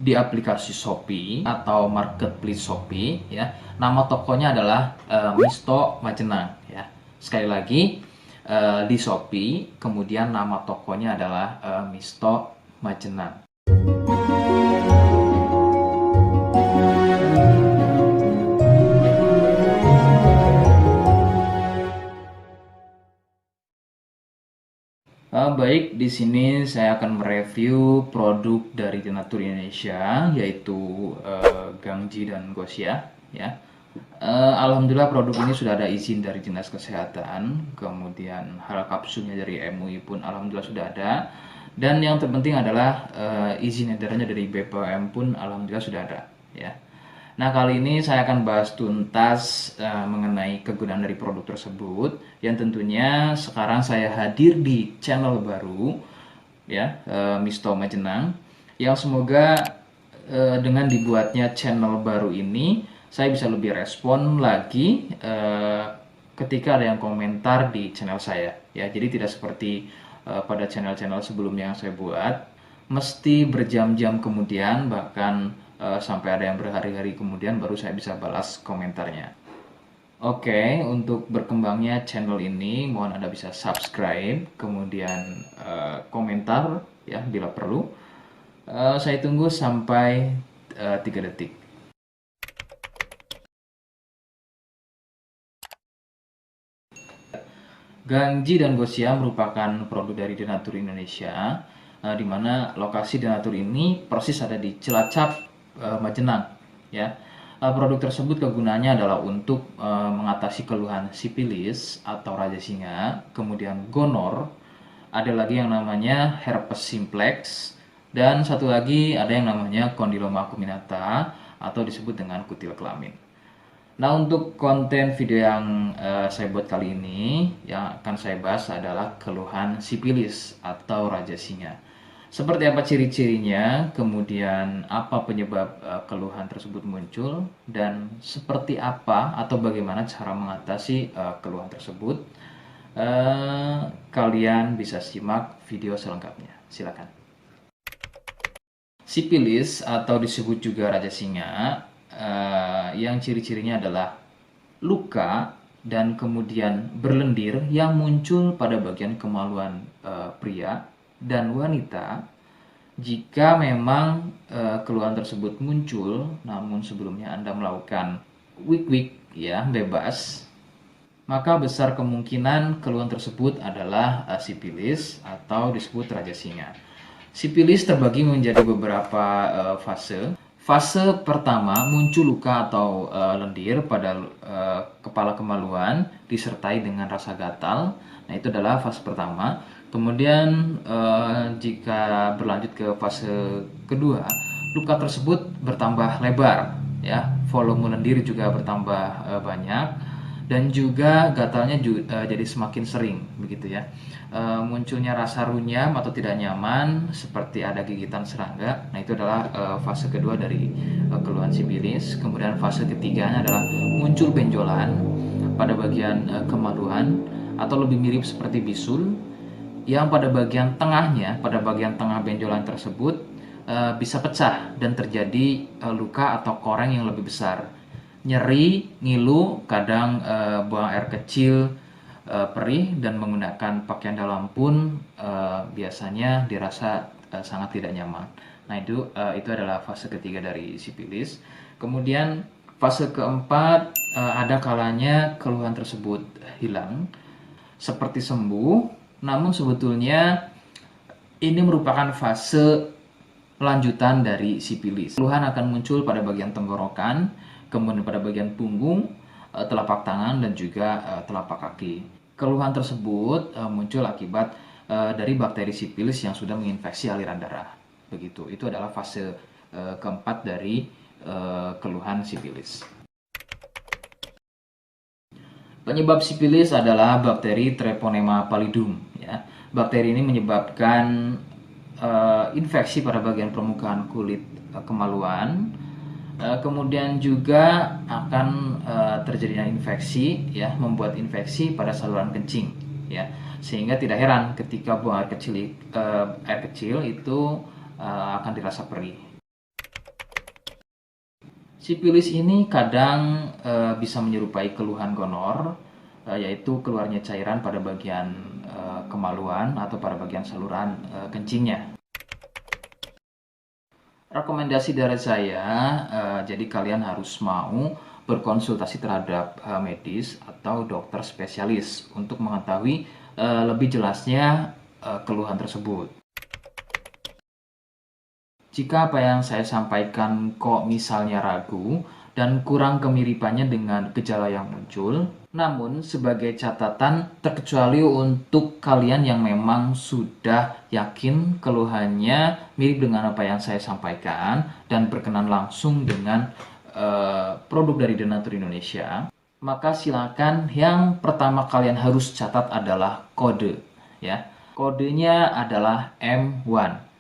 di aplikasi Shopee atau marketplace Shopee ya. Nama tokonya adalah Misto Majenang ya. Sekali lagi di Shopee, kemudian nama tokonya adalah Misto Majenang. Baik, di sini saya akan mereview produk dari Denatur Indonesia, yaitu Gangji dan Gosia. Ya, alhamdulillah produk ini sudah ada izin dari Dinas Kesehatan, kemudian hal kapsulnya dari MUI pun alhamdulillah sudah ada, dan yang terpenting adalah izin edarnya dari BPOM pun alhamdulillah sudah ada. Ya. Nah, kali ini saya akan bahas tuntas mengenai kegunaan dari produk tersebut, yang tentunya sekarang saya hadir di channel baru ya, Misto Majenang, yang semoga dengan dibuatnya channel baru ini saya bisa lebih respon lagi ketika ada yang komentar di channel saya ya. Jadi tidak seperti pada channel-channel sebelumnya yang saya buat, mesti berjam-jam kemudian, bahkan sampai ada yang berhari-hari kemudian baru saya bisa balas komentarnya. Oke, untuk berkembangnya channel ini mohon Anda bisa subscribe, kemudian komentar ya bila perlu. Saya tunggu sampai 3 detik. Gangji dan Gosia merupakan produk dari Denatur Indonesia, di mana lokasi Denatur ini persis ada di Cilacap, Majenang ya. Produk tersebut kegunaannya adalah untuk mengatasi keluhan sipilis atau raja singa, kemudian gonor, ada lagi yang namanya herpes simplex, dan satu lagi ada yang namanya kondiloma acuminata atau disebut dengan kutil kelamin. Nah, untuk konten video yang saya buat kali ini, yang akan saya bahas adalah keluhan sipilis atau raja singa. Seperti apa ciri-cirinya, kemudian apa penyebab keluhan tersebut muncul, dan seperti apa atau bagaimana cara mengatasi keluhan tersebut. Kalian bisa simak video selengkapnya. Silakan. Sipilis atau disebut juga raja singa, yang ciri-cirinya adalah luka dan kemudian berlendir yang muncul pada bagian kemaluan pria dan wanita. Jika memang keluhan tersebut muncul namun sebelumnya Anda melakukan wik-wik ya bebas, maka besar kemungkinan keluhan tersebut adalah sipilis atau disebut raja singa. Sipilis terbagi menjadi beberapa fase. Fase pertama muncul luka atau lendir pada kepala kemaluan disertai dengan rasa gatal. Nah, itu adalah fase pertama. Kemudian jika berlanjut ke fase kedua, luka tersebut bertambah lebar ya, volume lendir juga bertambah banyak, dan juga gatalnya jadi semakin sering begitu ya. Munculnya rasa runyam atau tidak nyaman seperti ada gigitan serangga. Nah, itu adalah fase kedua dari keluhan sipilis. Kemudian fase ketiganya adalah muncul benjolan pada bagian kemaluan atau lebih mirip seperti bisul, yang pada bagian tengahnya, pada bagian tengah benjolan tersebut bisa pecah dan terjadi luka atau koreng yang lebih besar. Nyeri, ngilu, kadang buang air kecil, perih, dan menggunakan pakaian dalam pun biasanya dirasa sangat tidak nyaman. Nah, itu adalah fase ketiga dari sipilis. Kemudian fase keempat, ada kalanya keluhan tersebut hilang seperti sembuh, namun sebetulnya ini merupakan fase lanjutan dari sipilis. Keluhan akan muncul pada bagian tenggorokan, kemudian pada bagian punggung, telapak tangan, dan juga telapak kaki. Keluhan tersebut muncul akibat dari bakteri sipilis yang sudah menginfeksi aliran darah. Begitu. Itu adalah fase keempat dari keluhan sipilis. Penyebab sipilis adalah bakteri Treponema pallidum ya. Bakteri ini menyebabkan infeksi pada bagian permukaan kulit kemaluan. Kemudian juga akan terjadinya infeksi ya, membuat infeksi pada saluran kencing ya, sehingga tidak heran ketika buang air kecil itu akan dirasa perih. Sipilis ini kadang bisa menyerupai keluhan gonor, yaitu keluarnya cairan pada bagian kemaluan atau pada bagian saluran kencingnya. Rekomendasi dari saya, jadi kalian harus mau berkonsultasi terhadap medis atau dokter spesialis untuk mengetahui lebih jelasnya keluhan tersebut. Jika apa yang saya sampaikan kok misalnya ragu dan kurang kemiripannya dengan gejala yang muncul, namun sebagai catatan terkecuali untuk kalian yang memang sudah yakin keluhannya mirip dengan apa yang saya sampaikan dan berkenan langsung dengan produk dari Denatur Indonesia, maka silakan yang pertama kalian harus catat adalah kode, ya. Kodenya adalah M1.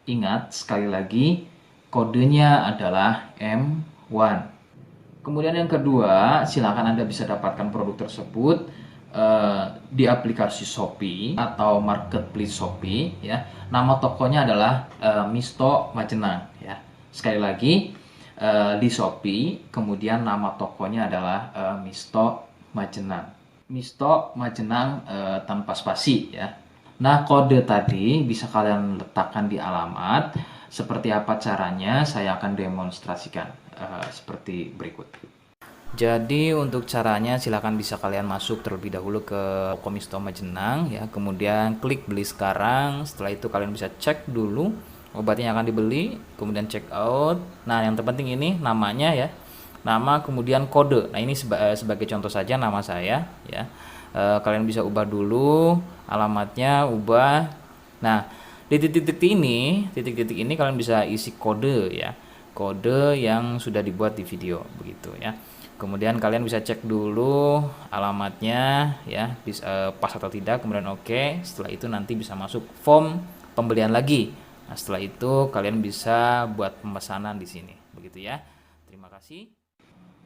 Ingat, sekali lagi, kodenya adalah M1. Kemudian yang kedua, silakan Anda bisa dapatkan produk tersebut di aplikasi Shopee atau marketplace Shopee, ya. Nama tokonya adalah Misto Majenang, ya. Sekali lagi, di Shopee, kemudian nama tokonya adalah Misto Majenang. Misto Majenang tanpa spasi, ya. Nah, kode tadi bisa kalian letakkan di alamat. Seperti apa caranya, saya akan demonstrasikan seperti berikut. Jadi untuk caranya silakan bisa kalian masuk terlebih dahulu ke Misto Majenang, ya. Kemudian klik beli sekarang. Setelah itu kalian bisa cek dulu obatnya yang akan dibeli, kemudian check out. Nah, yang terpenting ini namanya, ya. Nama kemudian kode. Nah, ini sebagai contoh saja nama saya, ya. Kalian bisa ubah dulu alamatnya, ubah. Nah, di titik-titik ini kalian bisa isi kode, ya, kode yang sudah dibuat di video begitu, ya. Kemudian kalian bisa cek dulu alamatnya, ya, pas atau tidak, kemudian oke. Setelah itu nanti bisa masuk form pembelian lagi. Nah, setelah itu kalian bisa buat pemesanan di sini begitu, ya. Terima kasih.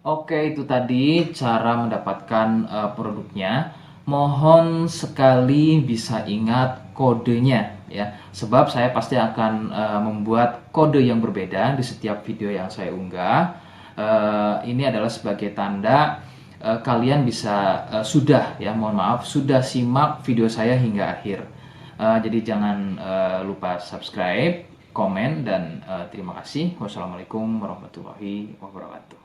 Oke, itu tadi cara mendapatkan produknya. Mohon sekali bisa ingat kodenya, ya. Sebab saya pasti akan membuat kode yang berbeda di setiap video yang saya unggah. Ini adalah sebagai tanda kalian bisa sudah, ya, mohon maaf, sudah simak video saya hingga akhir. Jadi jangan lupa subscribe, komen, dan terima kasih. Wassalamualaikum warahmatullahi wabarakatuh.